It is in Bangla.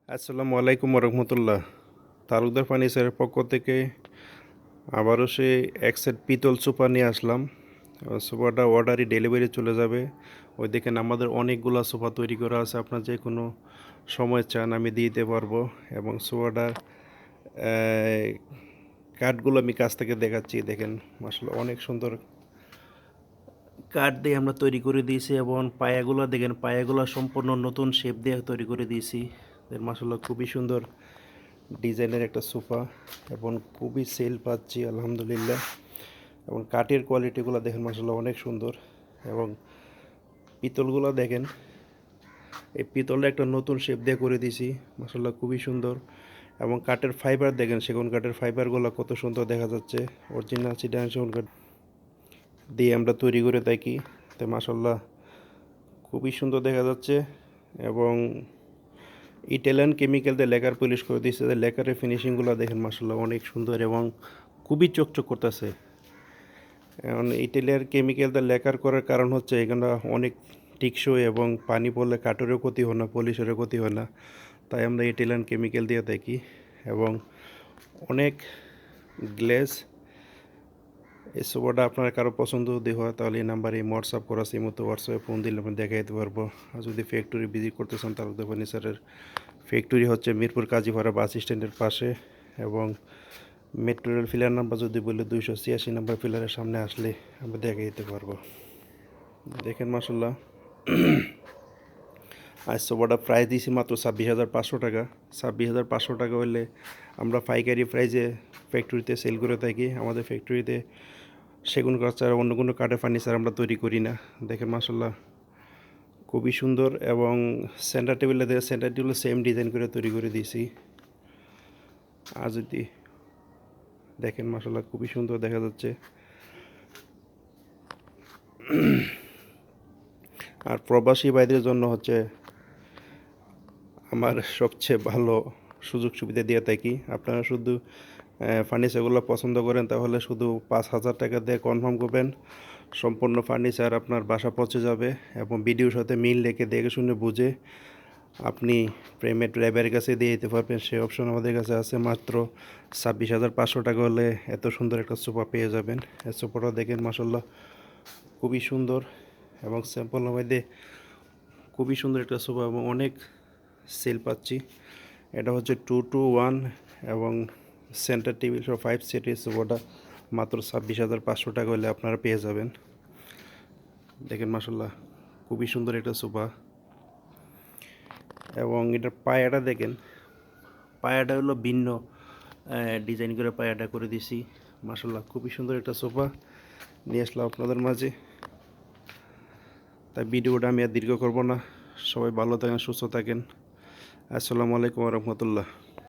আসসালামু আলাইকুম রহমতুল্লাহ। তালুকদার ফার্নিচারের পক্ষ থেকে আবারও সে এক সেট পিতল সোফা নিয়ে আসলাম। সোফাটা অর্ডারই ডেলিভারি চলে যাবে। ওই দেখেন আমাদের অনেকগুলো সোফা তৈরি করা আছে, আপনার যে কোনো সময় চান আমি দিয়ে দিতে পারবো। এবং সোফাটার কাঠগুলো আমি কাছ থেকে দেখাচ্ছি, দেখেন মাশাআল্লাহ অনেক সুন্দর কাঠ দিয়ে আমরা তৈরি করে দিয়েছি। এবং পায়াগুলো দেখেন, পায়াগুলো সম্পূর্ণ নতুন শেপ দিয়ে তৈরি করে দিয়েছি। মাশাআল্লাহ খুবই সুন্দর ডিজাইনের একটা সোফা এবং খুবই সেল পাচ্ছি আলহামদুলিল্লাহ। এবং কাঠের কোয়ালিটিগুলো দেখেন মাশাআল্লাহ অনেক সুন্দর। এবং পিতলগুলো দেখেন, এই পিতলটা একটা নতুন শেপ দিয়ে করে দিয়েছি, মাশাআল্লাহ খুবই সুন্দর। এবং কাঠের ফাইবার দেখেন, সেগুন কাঠের ফাইবারগুলো কত সুন্দর দেখা যাচ্ছে। অরিজিনাল চিটাগাং সেগুন কাঠ দিয়ে আমরা তৈরি করে থাকি, তো মাশাআল্লাহ খুবই সুন্দর দেখা যাচ্ছে। এবং ইটালিয়ান কেমিক্যাল দিয়ে লেকার পলিশ করে দিয়েছে, লেকারের ফিনিশিংগুলো দেখেন মাশাআল্লাহ অনেক সুন্দর এবং খুবই চকচক করতেছে। এখন ইটালিয়ান কেমিক্যাল দিয়ে লেকার করার কারণ হচ্ছে এখানে অনেক টিকসই এবং পানি পড়লে কাঠেরও ক্ষতি হয় না, পলিশেরও ক্ষতি হয় না, তাই আমরা ইটালিয়ান কেমিক্যাল দিয়ে থাকি। এবং অনেক গ্লেজ। এই সোফাটা আপনার কারো পছন্দ যদি হয় তাহলে এই নাম্বারে হোয়াটসঅ্যাপ করা আছে, এই মতো হোয়াটসঅ্যাপে ফোন দিলে আমি দেখাই দিতে পারবো। আর যদি ফ্যাক্টরি ভিজিট করতে চান তাহলে ফার্নিচারের ফ্যাক্টরি হচ্ছে মিরপুর কাজীপাড়া বাস স্ট্যান্ডের পাশে। এবং মেট্রো রেল ফিলার নাম্বার যদি বলে 286 নাম্বার ফিলারের সামনে আসলে আমরা দেখাই দিতে পারবো। দেখেন মাসাল্লাহ আজ সোফাটা প্রাইস দিয়েছি মাত্র 26,500 টাকা। 26,500 টাকা হলে আমরা পাইকারি প্রাইসে ফ্যাক্টরিতে সেল করে থাকি। আমাদের ফ্যাক্টরিতে সেগুন কাঠ ছাড়া অন্য কোনো কাঠের ফার্নিচার আমরা তৈরি করি না। দেখেন মাসাল্লাহ খুবই সুন্দর। এবং সেন্টার টেবিলে দেখে, সেন্টার টেবিলে সেম ডিজাইন করে তৈরি করে দিয়েছি। আর যদি দেখেন মাসাল্লাহ খুবই সুন্দর দেখা যাচ্ছে। আর প্রবাসী ভাইদের জন্য হচ্ছে আমার সবচেয়ে ভালো সুযোগ সুবিধা দিয়ে থাকি। আপনারা শুধু ফার্নিচারগুলো পছন্দ করেন তাহলে শুধু 5,000 টাকা দিয়ে কনফার্ম করবেন, সম্পূর্ণ ফার্নিচার আপনার বাসা পৌঁছে যাবে। এবং ভিডিওর সাথে মিল রেখে দেখে শুনে বুঝে আপনি পেমেন্ট ড্রাইভারের কাছে দিয়ে দিতে পারবেন, সেই অপশন আমাদের কাছে আছে। মাত্র 26,500 টাকা হলে এত সুন্দর একটা সোফা পেয়ে যাবেন। এই সোফাটা দেখেন মাসাল্লাহ খুবই সুন্দর এবং স্যাম্পলের মধ্যে খুবই সুন্দর একটা সোফা এবং অনেক সেল পাচ্ছি। এটা হচ্ছে 2-2-1 এবং সেন্টার টেবিল সহ 5 সিটের সোফাটা মাত্র 26,500 টাকা হলে আপনারা পেয়ে যাবেন। দেখেন মাসাল্লাহ খুবই সুন্দর একটা সোফা। এবং এটার পায়াটা দেখেন, পায়াটা হলো ভিন্ন ডিজাইন করে পায়াটা করে দিছি। মাসাল্লাহ খুবই সুন্দর একটা সোফা নিয়ে আসলাম আপনাদের মাঝে। তাই ভিডিওটা আমি আর দীর্ঘ করব না। সবাই ভালো থাকেন, সুস্থ থাকেন। আসসালামু আলাইকুম রহমতুল্লাহ।